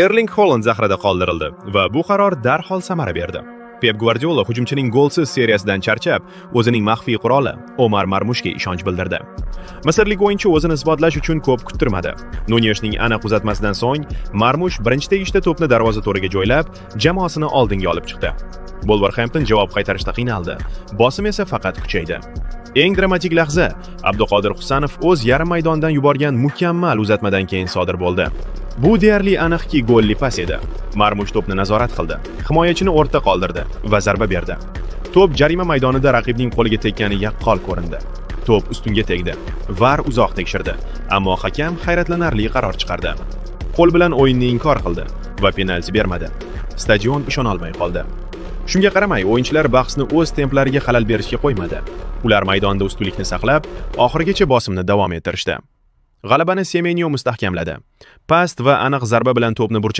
Erling Haaland zaxirada qoldirildi va bu qaror darhol samara berdi. Pep Guardiola hujumchining golsiz seriyasidan charchab, o'zining maxfiy quroli Omar Marmushga ishonch bildirdi. Misrlik o'yinchi o'zini isbotlash uchun ko'p kuttirmadi. Nuneshning aniq uzatmasidan so'ng Marmush birinchi tegishda to'pni darvoza to'riga joylab, jamoasini oldinga olib chiqdi. Wolverhampton javob qaytarishda qiynaldi. Bosim esa faqat kuchaydi. Eng dramatik lahza Abduqodir Husanov o'z yarim maydondan yuborgan mukammal uzatmadan keyin sodir bo'ldi. Bu deyarli aniqki golli pas edi. Marmush to'pni nazorat qildi. Himoyachini o'rta qoldirdi va zarba berdi. To'p jarima maydonida raqibning qo'liga tekkani yaqqol ko'rindi. To'p ustunga tegdi. VAR uzoq tekshirdi, ammo hakam hayratlanarli qaror chiqardi. Qo'l bilan o'yinni inkor qildi va penalti bermadi. Stadion ishona olmay qoldi. Shunga qaramay, o'yinchilar bahsni o'z templariga xalal berishga qo'ymadi. Ular maydonda ustunlikni saqlab, oxirigacha bosimni davom ettirishdi. G'alabani Semenyo mustahkamladi. Past va aniq zarba bilan to'pni